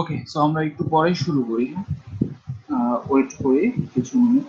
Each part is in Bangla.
ওকে, সো আমরা একটু পরে শুরু করি। ওয়েট করি কিছু মিনিট।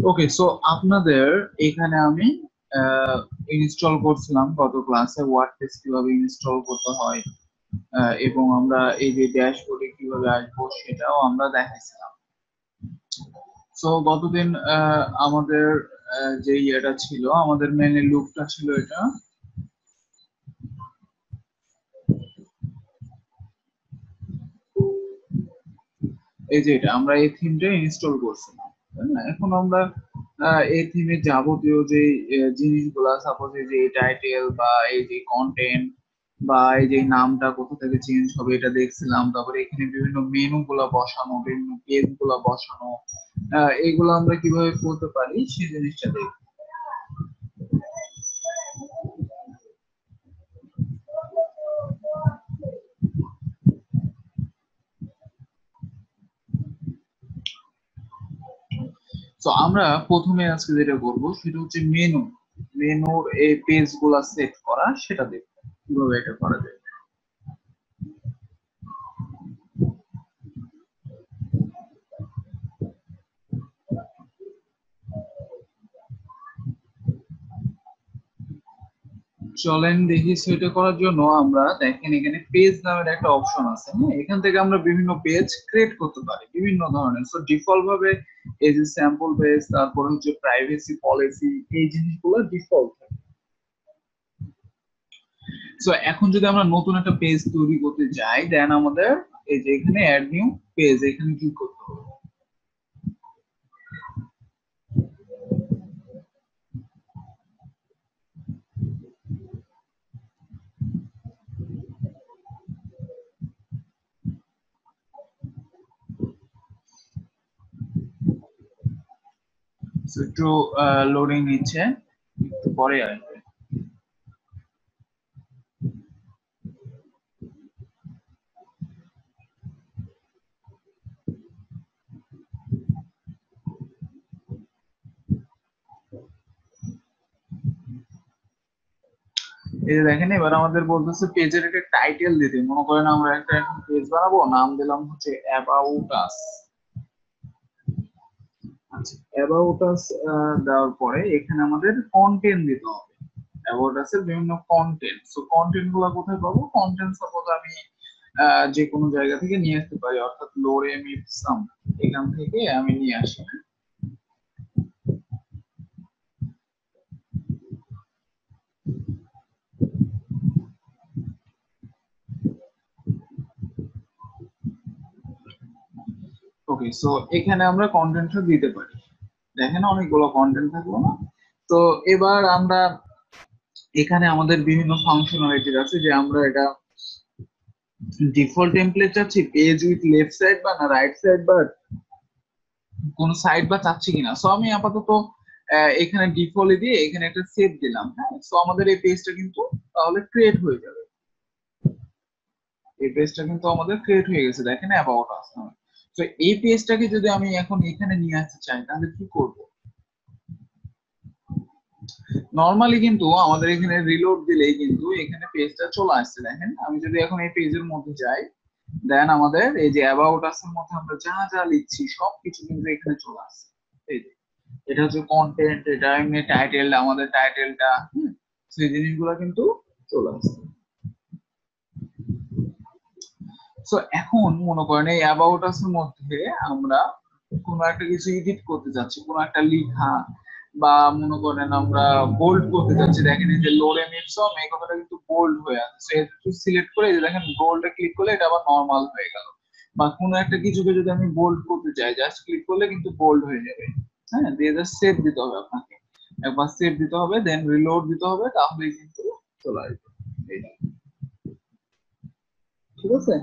ওকে, সো আপনাদের এখানে আমি ইনস্টল করছিলাম গত ক্লাসে ওয়ার্ডপ্রেস কিভাবে ইনস্টল করতে হয়, এবং আমরা এই যে ড্যাশবোর্ডে কিভাবে আসবো সেটাও আমরা দেখাইছিলাম। সো গতদিন আমাদের যে ইয়েটা ছিল, আমাদের মেইন লুকটা ছিল এটা। এই যে এটা আমরা এই থিমটা ইনস্টল করছিলাম, তাই না? এখন আমরা এই থিমে যাবতীয় যে জিনিসগুলা, সাপোজ এই যে টাইটেল বা এই যে কন্টেন্ট বা এই যে নামটা কোথা থেকে চেঞ্জ হবে এটা দেখছিলাম। তারপরে এখানে বিভিন্ন মেনু গুলা বসানো, বিভিন্ন পেজ গুলা বসানো, এইগুলো আমরা কিভাবে করতে পারি সেই জিনিসটা দেখব। তো আমরা প্রথমে আজকে যেটা করব সেটা হচ্ছে মেনুর এই পেজ গুলা সেট করা, সেটা দেখব কিভাবে এটা করা যায়। চলেন দেখি। সেটা করার জন্য আমরা দেখেন এখানে পেজ নামের একটা অপশন আছে, হ্যাঁ? এখান থেকে আমরা বিভিন্ন পেজ ক্রিয়েট করতে পারি বিভিন্ন ধরনের। সো ডিফল্ট ভাবে এই যে স্যাম্পল পেজ, তারপরে হচ্ছে প্রাইভেসি পলিসি, এই জিনিসগুলো ডিফল্ট থাকে। সো এখন যদি আমরা নতুন একটা পেজ তৈরি করতে যাই, দেন আমাদের এই যে এখানে অ্যাড নিউ পেজ, এখানে ক্লিক করতে হবে। একটু লোডিং নিচ্ছে, একটু পরে আসবে। এই যে দেখেন এবার আমাদের বলতেছে পেজের একটা টাইটেল দিতে। মনে করেন আমরা একটা পেজ বানাবো, নাম দিলাম হচ্ছে অ্যাবাউট আস। আচ্ছা, অ্যাবাউট আস দেওয়ার পরে এখানে আমাদের কন্টেন্ট দিতে হবে। অ্যাবাউট আস এর বিভিন্ন কন্টেন্ট। সো কন্টেন্ট গুলো কোথায় পাবো? কন্টেন্ট সাপোজ আমি যে কোনো জায়গা থেকে নিয়ে আসতে পারি, অর্থাৎ লোরেম ইপসাম এখান থেকে আমি নিয়ে আসি। ওকে, সো এখানে আমরা কন্টেন্টটা দিতে পারি। দেখেন অনেকগুলো কন্টেন্ট থাকলো না? তো এবার আমরা এখানে আমাদের বিভিন্ন ফাংশনালিটি আছে, যে আমরা এটা ডিফল্ট টেমপ্লেট চাচ্ছি, পেজ উইথ লেফট সাইড বা না রাইট সাইড বা কোন সাইড বা চাচ্ছি কিনা। সো আমি আপাতত এখানে ডিফল্ট দিয়ে এখানে একটা সেভ দিলাম, হ্যাঁ? সো আমাদের এই পেজটা কিন্তু তাহলে ক্রিয়েট হয়ে যাবে। এই পেজটা কিন্তু আমাদের ক্রিয়েট হয়ে গেছে, দেখেন অ্যাবাউট আস। তো এই পেজটাকে যদি আমি এখন এখানে নিয়ে আসতে চাই তাহলে কি করব? নরমালি কিন্তু আমাদের এখানে রিলোড দিলেই কিন্তু এখানে পেজটা চলে আসছে। দেখেন আমি যদি এখন এই পেজের মধ্যে যাই, দেন আমাদের এই যে অ্যাবাউট আস এর মধ্যে আমরা যা যা লিখছি সবকিছু কিন্তু এখানে চলে আসছে। এই যে এটা হচ্ছে কন্টেন্ট, এটা এমনি টাইটেল, আমাদের টাইটেলটা, সেই জিনিসগুলো কিন্তু চলে আসছে। সো এখন মনে করেন এই অ্যাবাউট আস এর মধ্যে আমরা কোনো একটা কিছু এডিট করতে যাচ্ছি, কোনো একটা লেখা বা মনে করেন আমরা বোল্ড করতে যাচ্ছি, দেখেন এই যে লোরেম ইপসম এই কথাটা কিন্তু বোল্ড হয়ে আছে, সো একটু সিলেক্ট করে এই যে দেখেন বোল্ডে ক্লিক করলে এটা আবার নরমাল হয়ে গেল। বা কোনো একটা কিছুকে যদি আমি বোল্ড করতে চাই জাস্ট ক্লিক করলে কিন্তু বোল্ড হয়ে যাবে। হ্যাঁ, দিয়ে জাস্ট সেভ দিতে হবে আপনাকে, একবার সেভ দিতে হবে, দেন রিলোড দিতে হবে, তাহলেই কিন্তু চলে আসবে। এই যে, ঠিক আছে।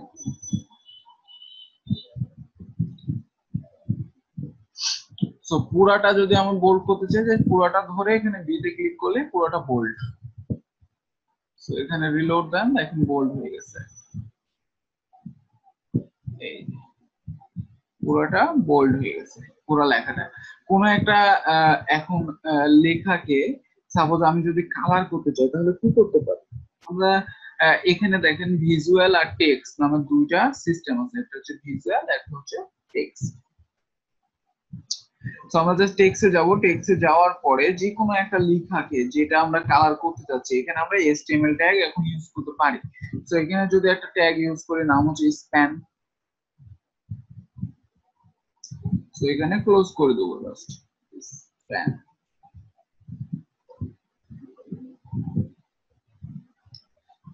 সো পুরাটা যদি আমি বোল্ড করতে চাই, যে পুরাটা ধরে এখানে বি তে ক্লিক করলে পুরাটা বোল্ড। সো এখানে রিলোড দেন, এখন বোল্ড হয়ে গেছে। এই পুরোটা বোল্ড হয়ে গেছে, পুরো লেখাটা। কোন একটা এখন লেখাকে সাপোজ আমি যদি কালার করতে চাই তাহলে কি করতে পারি আমরা? এখানে দেখেন ভিজুয়াল আর টেক্সট নামে দুইটা সিস্টেম আছে, একটা হচ্ছে ভিজুয়াল, একটা হচ্ছে টেক্সট। তো আমরা জাস্ট টেক্সটে যাব, টেক্সটে যাওয়ার পরে যে কোনো একটা লেখাকে যেটা আমরা কালার করতে চাচ্ছি, এখানে আমরা এচটিএমএল ট্যাগ এখন ইউজ করতে পারি। তো এখানে যদি একটা ট্যাগ ইউজ করি, নাম হচ্ছে স্প্যান, তো এখানে ক্লোজ করে দেবো জাস্ট স্প্যান।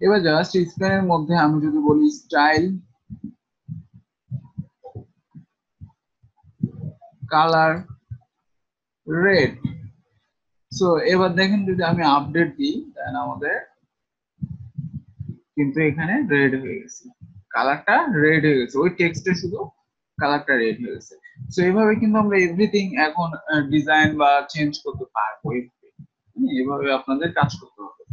এবার জাস্ট স্প্যানের মধ্যে আমি যদি বলি স্টাইল কালার রেড, সো এবার দেখেন যদি আমি আপডেট দিই দেন আমাদের কিন্তু এখানে রেড হয়ে গেছে, কালারটা রেড হয়ে গেছে, ওই টেক্সটে শুধু কালারটা রেড হয়ে গেছে। সো এইভাবে কিন্তু আমরা এভরিথিং এখন ডিজাইন বা চেঞ্জ করতে পারবো। এইভাবে আপনাদের কাজ করতে হবে।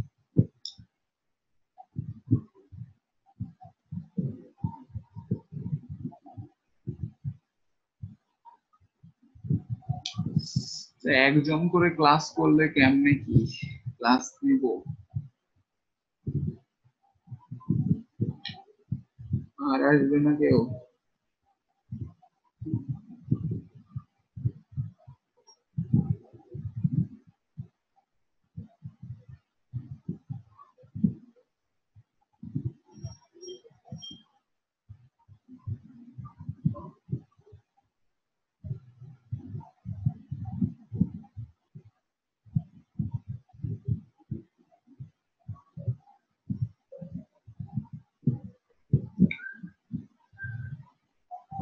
তো একজন করে ক্লাস করলে কেমনে কি ক্লাস নিব, আর আসবে না কেউ?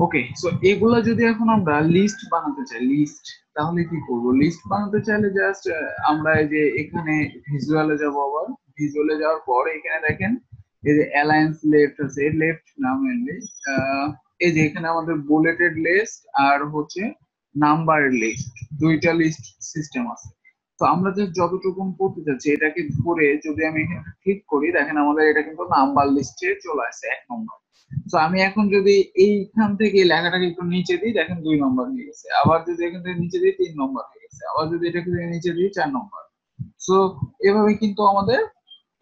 ওকে, সো এগুলা যদি এখন আমরা লিস্ট বানাতে চাই, লিস্ট তাহলে কি করব? লিস্ট বানাতে চাইলে জাস্ট আমরা এই যে এখানে ভিজুয়ালে যাব, আবার ভিজুয়ালে যাওয়ার পর এখানে দেখেন এই যে অ্যালায়েন্স লেফট আছে, লেফট না মেনলি এই যে এখানে আমাদের বুলেটেড লিস্ট আর হচ্ছে নাম্বারের লিস্ট, দুইটা লিস্ট সিস্টেম আছে। তো আমরা জাস্ট যতটুকু করতে চাচ্ছি এটাকে ধরে যদি আমি এখানে ক্লিক করি, দেখেন আমাদের এটা কিন্তু নাম্বার লিস্টে চলে আসে 1 নম্বর। তো আমি এখন যদি এইখান থেকে লেখাটাকে একটু নিচে দিই, দেখেন 2 নম্বর হয়ে গেছে, আবার যদি এখান থেকে নিচে দিই 3 নম্বর হয়ে গেছে, আবার যদি এটাকে নিচে দিই 4 নম্বর। সো এভাবে কিন্তু আমাদের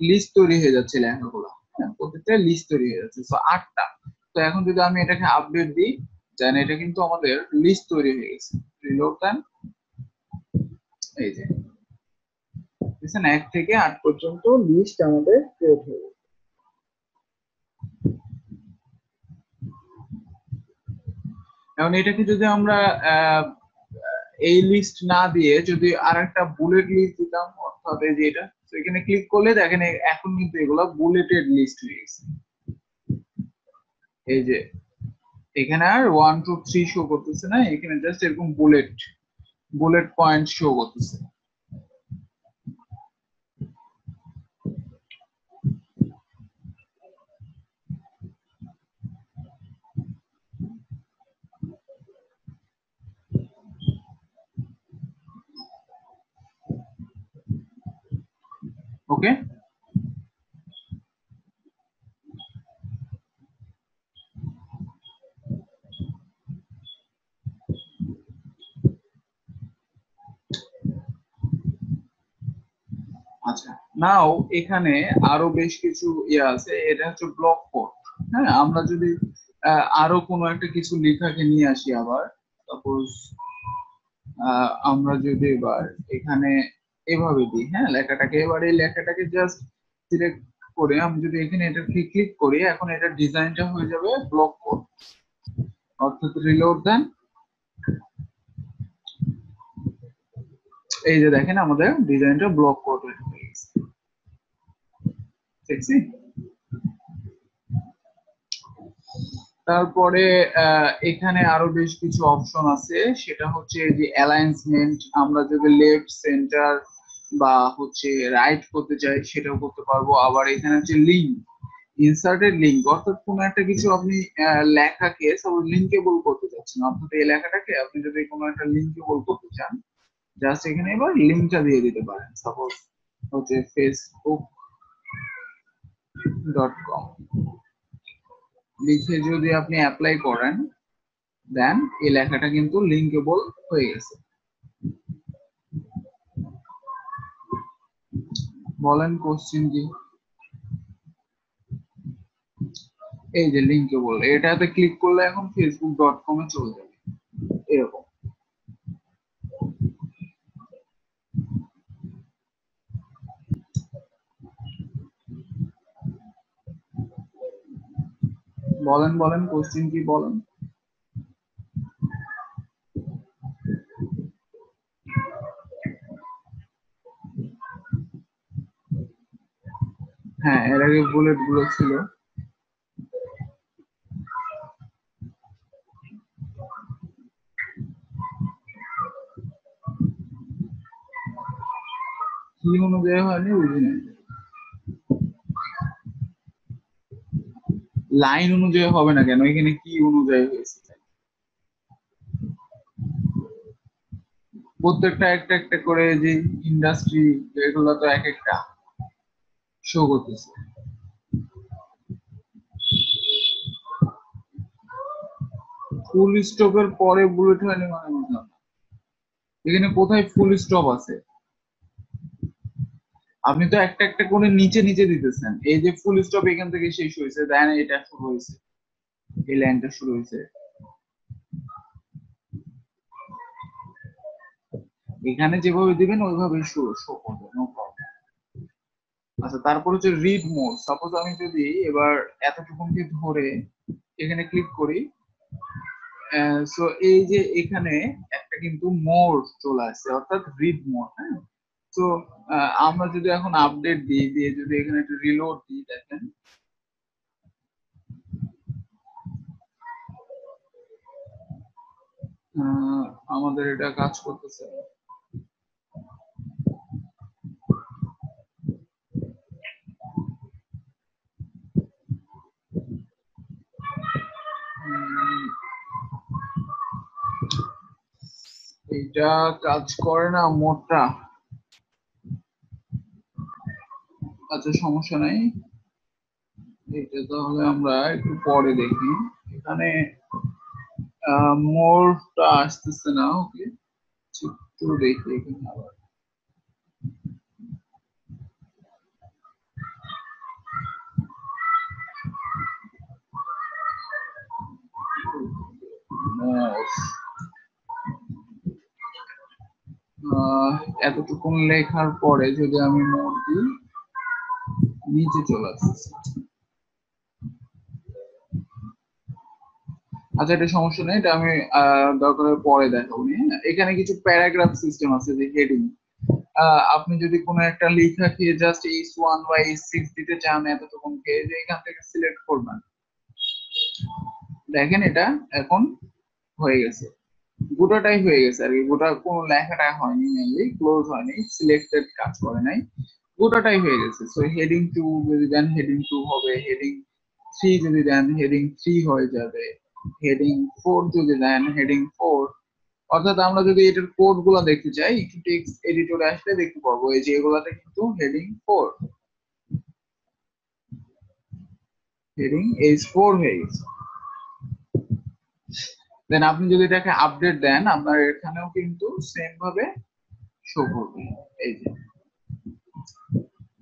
লিস্ট তৈরি হয়ে যাচ্ছে লেখাগুলো। হ্যাঁ, প্রত্যেকটা লিস্ট তৈরি হয়ে যাচ্ছে, সো 8টা। তো এখন যদি আমি এটাকে আপডেট দিই, দেন এটা কিন্তু আমাদের লিস্ট তৈরি হয়ে গেছে। রিলোড দেন, এই যে দেখছেন 1 থেকে 8 পর্যন্ত লিস্ট আমাদের ক্রিয়েট হয়ে গেছে। এখন এটাকে যদি আমরা এই লিস্ট না দিয়ে যদি আরেকটা বুলেট লিস্ট দিতাম, অর্থাৎ এই যে এটা, তো এখানে ক্লিক করলে দেখেন এখন কিন্তু এগুলো বুলেটেড লিস্ট হয়ে গেছে। এই যে এখানে আর 1 2 3 শো করতেছে না, এখানে জাস্ট এরকম বুলেট বুলেট পয়েন্ট শো করতেছে। ওকে, আচ্ছা, নাও এখানে আরো বেশ কিছু ইয়ে আছে, এটা হচ্ছে ব্লক কোড। হ্যাঁ, আমরা যদি আরো কোনো একটা কিছু লেখাকে নিয়ে আসি, আবার সাপোজ আমরা যদি এবার এখানে এভাবে দিই, হ্যাঁ লেখাটাকে, এবার এই লেখাটাকে জাস্ট সিলেক্ট করে আমি যদি এখানে এটা ক্লিক করি, এখন এটা ডিজাইনটা হয়ে যাবে ব্লক কোড, অর্থাৎ রিলোড দেন, এই যে দেখেন আমাদের ডিজাইনটা ব্লক কোড হয়ে গেছে, দেখছি। তারপরে এখানে আরো বেশ কিছু অপশন আছে, সেটা হচ্ছে যে অ্যালাইনমেন্ট, আমরা যদি লেফট সেন্টার বা হচ্ছে রাইট করতে চাই সেটাও করতে পারবো। আবার এখানে হচ্ছে লিঙ্ক, ইনসার্টেড লিঙ্ক, অর্থাৎ কোনো একটা কিছু আপনি লেখাকে সাপোজ লিঙ্কেবল করতে চাচ্ছেন, অর্থাৎ এই লেখাটাকে আপনি যদি কোনো একটা লিঙ্কেবল করতে চান, জাস্ট এখানে এবার লিঙ্কটা দিয়ে দিতে পারেন, সাপোজ হচ্ছে facebook.com লিখে যদি আপনি অ্যাপ্লাই করেন, দেন এই লেখাটা কিন্তু লিঙ্কেবল হয়ে গেছে। বলেন কোশ্চেন কি? এই যে লিঙ্কেবল, এটাতে ক্লিক করলে এখন facebook.com এ চলে যাবে এরকম। বলেন বলেন কোশ্চেন কি বলেন। হ্যাঁ, এর আগে বুলেট গুলো ছিল। কি অনুযায়ী হয়নি বুঝিনি। লাইন অনুযায়ী হবে না কেন, এখানে কি অনুযায়ী হয়েছে? প্রত্যেকটা একটা একটা করে যে ইন্ডাস্ট্রি, এগুলো তো এক একটা শো করতেছে। ফুল স্টপের পরে বুলেট হয়নি মানে বুঝলাম না। এখানে কোথায় ফুল স্টপ আছে? আপনি তো একটা একটা করে নিচে নিচে দিতেছেন, এই যে ফুল স্টপ এখান থেকে শেষ হয়েছে, দেন এটা শুরু হয়েছে, এই লাইনটা শুরু হয়েছে। এখানে যেভাবে দিবেন ওইভাবেই শো শো করবে, নো প্রবলেম। আচ্ছা, তারপর হচ্ছে রিড মোড। সাপোজ আমি যদি এবার এতটুকুনকে ধরে এখানে ক্লিক করি, সো এই যে এখানে একটা কিন্তু মোড চলে আসছে, অর্থাৎ রিড মোড। হ্যাঁ, তো আমরা যদি এখন আপডেট দিই, দিয়ে যদি এখানে একটু রিলোড দিই, দেখেন আমাদের এটা কাজ করতেছে। এটা কাজ করে না মোডটা। আচ্ছা, সমস্যা নাই, এটা তাহলে আমরা একটু পরে দেখি। এখানে মোডটা আসতেছে না, ওকে একটু দেখি এখানে আবার। এতটুকুন লেখার পরে যদি আমি মোড দিই, নিচে চলে আসছে। আচ্ছা, এটা সমস্যা নেই, এটা আমি দরকার হলে পরে দেখাবো। এখানে কিছু প্যারাগ্রাফ সিস্টেম আছে, যে হেডিং, আপনি যদি কোনো একটা লেখা খেয়ে জাস্ট H1 বা H6 দিতে চান এতটুকুনকে, যে এখান থেকে সিলেক্ট করবেন, দেখেন এটা এখন হয়ে গেছে, গোটাটাই হয়ে গেছে আর কি। গোটা কোনো লেখাটা হয়নি, মেইনলি ক্লোজ হয়নি, সিলেক্টেড কাজ করে নাই, গোটাটাই হয়ে গেছে। সো হেডিং 2 যদি দেন হেডিং 2 হবে, হেডিং 3 যদি দেন হেডিং 3 হয়ে যাবে, হেডিং 4 যদি দেন হেডিং 4। অর্থাৎ আমরা যদি এটার কোড গুলা দেখতে চাই, একটু টেক্সট এডিটরে আসলে দেখতে পাবো, এই যে এগুলাতে কিন্তু হেডিং 4, হেডিং H4 হয়ে গেছে। দেন আপনি যদি এটাকে আপডেট দেন, আপনার এখানেও কিন্তু সেম ভাবে শো করবে, এই যে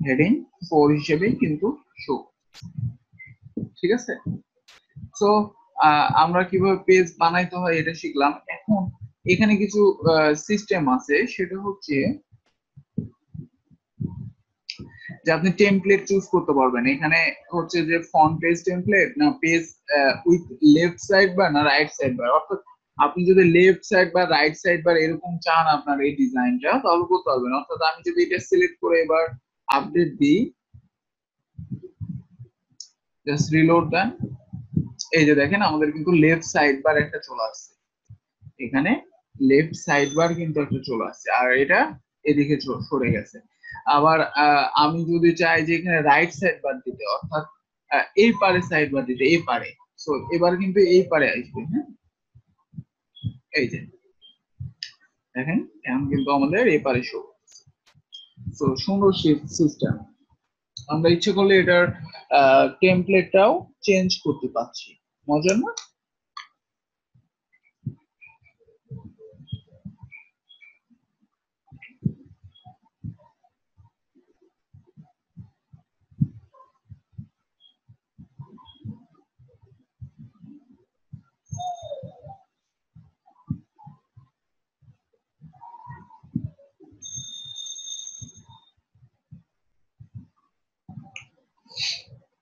হেডিং 4 হিসেবেই কিন্তু শো। ঠিক আছে, তো আমরা কিভাবে পেজ বানাইতে হয় এটা শিখলাম। এখন এখানে কিছু সিস্টেম আছে, সেটা হচ্ছে যে আপনি টেমপ্লেট চুজ করতে পারবেন। এখানে হচ্ছে যে ফন্ট পেজ টেমপ্লেট, না page with left side bar, না রাইট সাইড বার, অর্থাৎ আপনি যদি লেফট সাইড বা রাইট সাইড বার এরকম চান আপনার এই ডিজাইনটা, তাহলে করতে পারবেন। অর্থাৎ আমি যদি এটা সিলেক্ট করে এবার আপডেট দিই, জাস্ট রিলোড দেন, এই যে দেখেন আমাদের কিন্তু লেফট সাইড বার একটা চলে আসছে, এখানে লেফট সাইড বার কিন্তু একটা চলে আসছে, আর এটা এদিকে সরে গেছে। আবার আমি যদি চাই যে এখানে রাইট সাইড বার দিতে, অর্থাৎ এই পারে সাইড বার দিতে, এই পারে, সো এবার কিন্তু এই পারে আসবে। হ্যাঁ, এই যে দেখেন এখন কিন্তু আমাদের এই পারে শো। সো সুন্দর সিস্টেম। আমরা ইচ্ছে করলে এটার টেমপ্লেটটাও চেঞ্জ করতে পারছি। মজার না?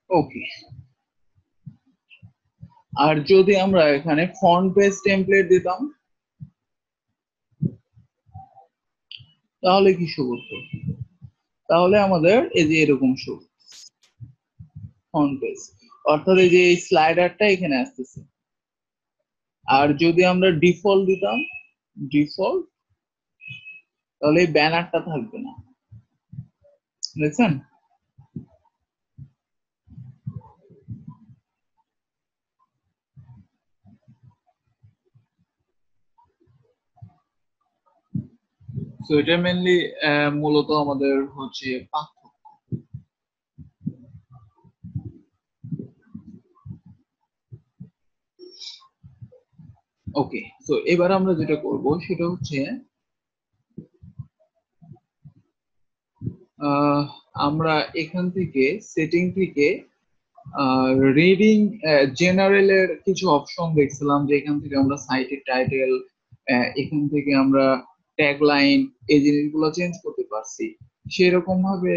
ওকে, আর যদি আমরা এখানে ফন্ট বেস টেমপ্লেট দিতাম, তাহলে কি শো করতো? তাহলে আমাদের এই যে এরকম শো ফন্ট বেস, অর্থাৎ এই যে এই স্লাইডারটা এখানে আসতেছে। আর যদি আমরা ডিফল্ট দিতাম, ডিফল্ট, তাহলে এই ব্যানারটা থাকবে না। দেখছেন? তো এটা মেনলি মূলত আমাদের হচ্ছে পার্থক্য। ওকে, তো এবার আমরা যেটা করব সেটা হচ্ছে আমরা এখান থেকে সেটিং থেকে রিডিং জেনারেলের কিছু অপশন দেখছিলাম, যে এখান থেকে আমরা সাইটের টাইটেল, এখান থেকে আমরা ট্যাগলাইন, এই জিনিসগুলো চেঞ্জ করতে পারছি। সেরকম ভাবে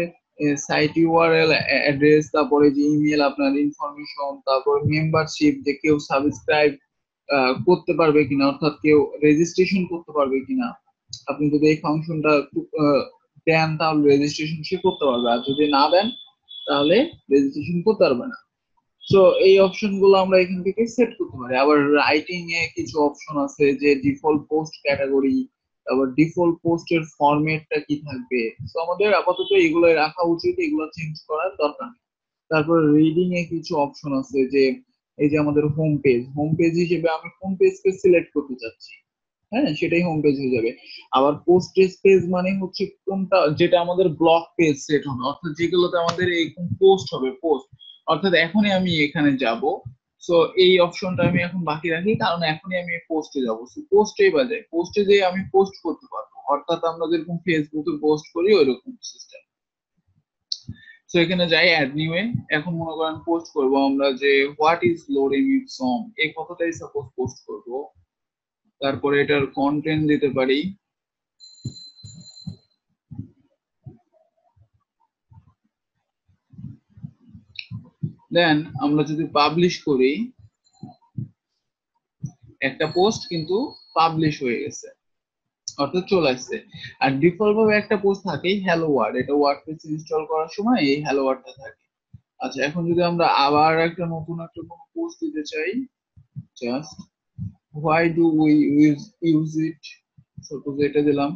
সাইট ইউআরএল অ্যাড্রেস, তারপরে যে ইমেল, আপনার ইনফরমেশন, তারপর মেম্বারশিপ, যে কেউ সাবস্ক্রাইব করতে পারবে কিনা, অর্থাৎ কেউ রেজিস্ট্রেশন করতে পারবে কিনা। আপনি যদি এই ফাংশনটা দেন তাহলে রেজিস্ট্রেশন সে করতে পারবে, আর যদি না দেন তাহলে রেজিস্ট্রেশন করতে পারবে না। সো এই অপশন গুলো আমরা এখান থেকে সেট করতে পারি। আবার রাইটিং এ কিছু অপশন আছে, যে ডিফল্ট পোস্ট ক্যাটাগরি, তারপর ডিফল্ট পোস্টের ফরম্যাটটা কি থাকবে। তো আমাদের আপাতত এগুলো রাখা উচিত, এগুলো চেঞ্জ করার দরকার নেই। তারপর রিডিং এ কিছু অপশন আছে, যে এই যে আমাদের হোম পেজ, হোম পেজ হিসেবে আমি কোন পেজকে সিলেক্ট করতে চাচ্ছি, হ্যাঁ সেটাই হোম পেজ হয়ে যাবে। আবার পোস্ট পেজ মানে হচ্ছে কোনটা, যেটা আমাদের ব্লক পেজ সেট হবে, অর্থাৎ যেগুলোতে আমাদের এরকম পোস্ট হবে, পোস্ট, অর্থাৎ এখনই আমি এখানে যাব। সো এই অপশনটা আমি এখন বাকি রাখি, কারণ এখনই আমি পোস্টে যাবো। পোস্টেই বাজে, পোস্টে যে আমি পোস্ট করতে পারবো, অর্থাৎ আমরা যেরকম ফেসবুকে পোস্ট করি ওইরকম সিস্টেম। তো এখানে যাই অ্যাড নিউ এ, এখন মনে করেন পোস্ট করব আমরা যে what is loading it song, এই কথাটাই সাপোজ পোস্ট করব। তারপরে এটার কন্টেন্ট দিতে পারি, দেন আমরা যদি পাবলিশ করি, একটা পোস্ট কিন্তু পাবলিশ হয়ে গেছে, অর্থাৎ চলে আসছে। আর ডিফল্ট ভাবে একটা পোস্ট থাকে হ্যালো ওয়ার্ড, এটা ওয়ার্ডপ্রেস ইনস্টল করার সময় এই হ্যালো ওয়ার্ডটা থাকে। আচ্ছা, এখন যদি আমরা আবার একটা নতুন একটা কোনো পোস্ট দিতে চাই, just why do we use it, suppose এটা দিলাম,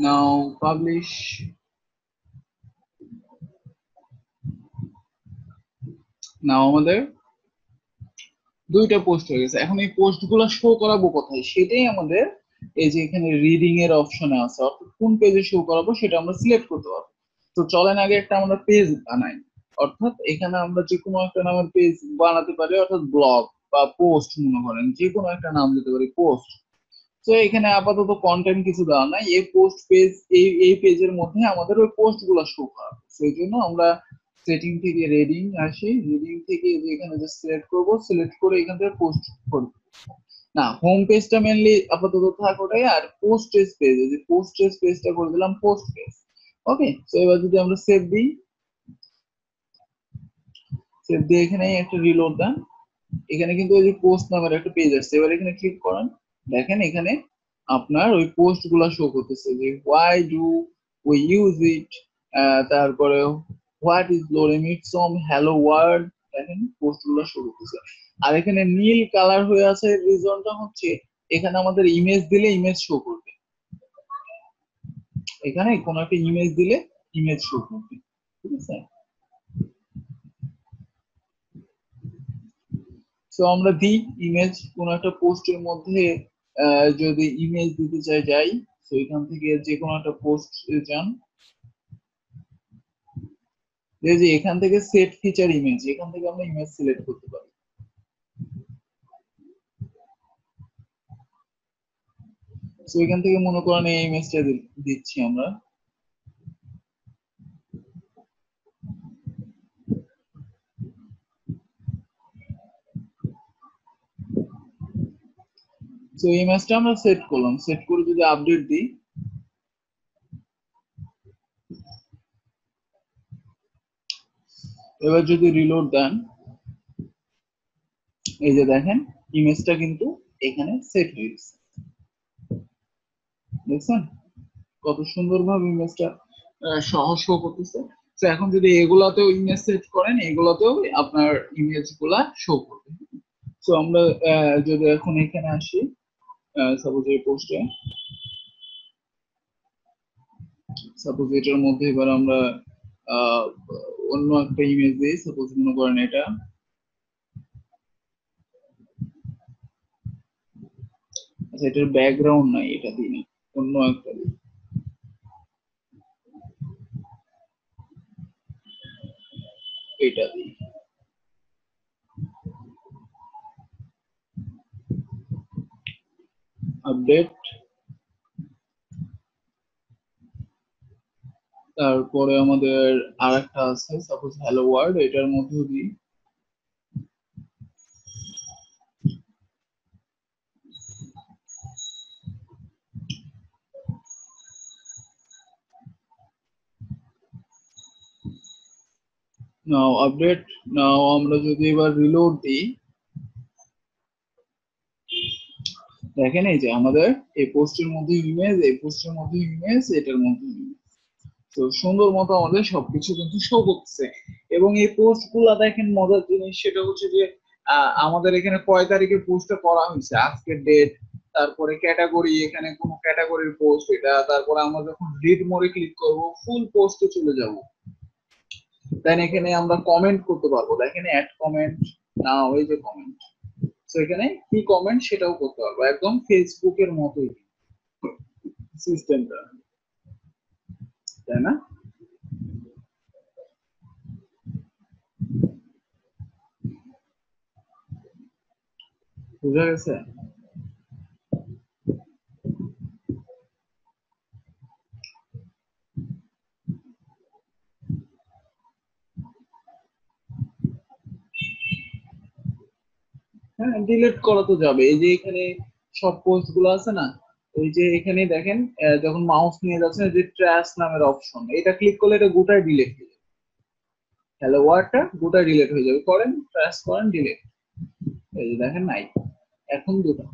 নাও পাবলিশ। নাও আমাদের দুইটা পোস্ট হয়ে গেছে। এখন এই পোস্ট গুলো শো করাবো কোথায়, সেটাই আমাদের এই যে এখানে রিডিং এর অপশনে আছে, অর্থাৎ কোন পেজে শো করাবো সেটা আমরা সিলেক্ট করতে পারবো। তো চলেন আগে একটা আমরা পেজ বানাই, অর্থাৎ এখানে আমরা যে কোনো একটা নামের পেজ বানাতে পারি, অর্থাৎ ব্লগ বা পোস্ট, মনে করেন যে কোনো একটা নাম দিতে পারি, পোস্ট। তো এখানে আপাতত কন্টেন্ট কিছু দেওয়া নাই, এই পোস্ট পেজ, এই পেজের মধ্যে আমাদের ওই পোস্ট গুলো শো করাবো। সেই জন্য আমরা সেটিং থেকে রিডিং আসি, রিডিং থেকে এখানে যে সিলেক্ট করব, সিলেক্ট করে এখান থেকে পোস্ট করব। না, হোম পেজটা মেনলি আপাতত থাক ওটাই, আর পোস্ট পেজ, যে পোস্ট পেজটা করে দিলাম পোস্ট পেজ। ওকে, তো এবার যদি আমরা সেভ দিই, সেভ দিয়ে এখানে একটা রিলোড দেন। এখানে কিন্তু ওই যে পোস্ট নামের একটা পেজ আসছে, এবার এখানে ক্লিক করেন। দেখেন এখানে আপনার ওই পোস্ট গুলা শো করতেছে যে why do we use it, তারপরে what is lorem it's from hello world. দেখেন পোস্ট গুলা শো করতেছে। আর এখানে নীল কালার হয়ে আছে, রিজনটা হচ্ছে এখানে আমাদের ইমেজ দিলে ইমেজ শো করবে, এখানে কোন একটা ইমেজ দিলে ইমেজ শো করবে, ঠিক আছে। সো আমরা দিই ইমেজ কোন একটা পোস্টের মধ্যে, যদি ইমেজ দিতে যাই, তো এখান থেকে যে কোনো একটা পোস্ট যান, এই যে এখান থেকে সেট ফিচার ইমেজ, এখান থেকে আমরা ইমেজ সিলেক্ট করতে পারি। সো এখান থেকে মনে করেন এই ইমেজটা দিচ্ছি আমরা। সো ইমেজটা আমরা সেট করলাম, সেট করে যদি আপডেট দিই, এবার যদি রিলোড দেন, এই যে দেখেন ইমেজটা কিন্তু এখানে সেট হয়ে গেছে, দেখছেন কত সুন্দরভাবে ইমেজটা সহজ শো করতেছে। তো এখন যদি এগুলাতেও ইমেজ সেট করেন, এগুলাতেও আপনার ইমেজ গুলা শো করবে। তো আমরা যদি এখন এখানে আসি, সাপোজ এই পোস্টে, সাপোজ এটার মধ্যে এবার আমরা আহ, অন্য একটা ইমেজ দিই, সাপোজ মনে করেন এটা, আচ্ছা এটার ব্যাকগ্রাউন্ড নাই, এটা দিই না, অন্য একটা দিই, এটা দিই। আপডেট, তারপরে আমাদের আর একটা আছে সাপোজ হ্যালো ওয়ার্ল্ড, এটার মধ্যে দিই। নাও আপডেট, নাও আমরা যদি এবার রিলোড দিই, দেখেন এই যে আমাদের এই পোস্টের মধ্যে ইমেজ, এই পোস্টের মধ্যে ইমেজ, এটার মধ্যে ইমেজ, তো সুন্দর মতো আমাদের সবকিছু কিন্তু শো করতেছে। এবং এই পোস্ট গুলা দেখেন মজার জিনিস সেটা হচ্ছে যে আমাদের এখানে কয় তারিখে পোস্টটা করা হয়েছে, আজকের ডেট, তারপরে ক্যাটাগরি, এখানে কোন ক্যাটাগরির পোস্ট এটা, তারপরে আমরা যখন রিড মোডে ক্লিক করব ফুল পোস্টে চলে যাব, দেন এখানে আমরা কমেন্ট করতে পারবো, দেখেন অ্যাড কমেন্ট, না ওই যে কমেন্ট, তো এখানে কি কমেন্ট সেটাও করতে পারবো, একদম ফেসবুকের মতোই সিস্টেমটা, তাই না? বুঝা গেছে? হ্যাঁ ডিলিট করা তো যাবে, এই যে এখানে সব পোস্ট গুলো আছে না, এই যে এখানে দেখেন যখন মাউস নিয়ে যাচ্ছেন যে ট্র্যাশ নামের অপশন, এটা ক্লিক করলে এটা গোটাই ডিলিট হয়ে যাবে, হ্যালো ওয়ার্ডটা গোটাই ডিলিট হয়ে যাবে, করেন ট্র্যাশ করেন ডিলিট, এই যে দেখেন নাই, এখন দুটো।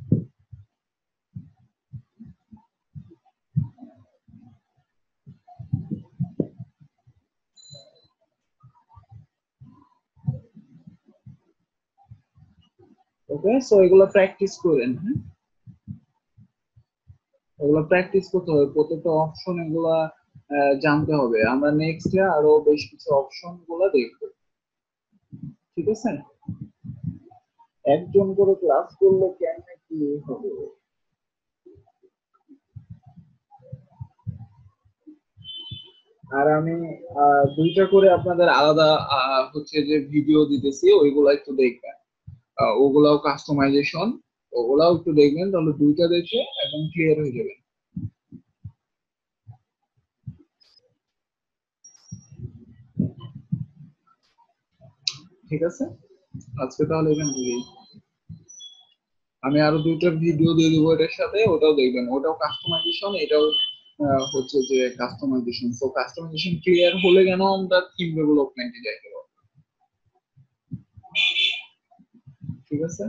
ওকে, সো এগুলো প্র্যাকটিস করেন, হ্যাঁ এগুলো প্র্যাকটিস করতে হবে, প্রত্যেকটা অপশন এগুলা জানতে হবে, আমরা নেক্সট আরো বেশ কিছু অপশন গুলা দেখবো, ঠিক আছে। একজন করে ক্লাস করলে কেমনে কি হবে? আর আমি দুইটা করে আপনাদের আলাদা হচ্ছে যে ভিডিও দিতেছি, ওইগুলা একটু দেখবেন, ওগুলাও কাস্টমাইজেশন, ওগুলাও একটু দেখবেন, তাহলে দুইটা দেখে একদম ক্লিয়ার হয়ে যাবে, ঠিক আছে। আজকে তাহলে এখান থেকেই আমি আরো দুইটা ভিডিও দিয়ে দেবো এটার সাথে, ওটাও দেখবেন, ওটাও কাস্টমাইজেশন, এটাও হচ্ছে যে কাস্টমাইজেশন, তো কাস্টমাইজেশন ক্লিয়ার হলে কেন আমরা থিম ডেভেলপমেন্টে যাইতে পারবো। ঠিক আছে।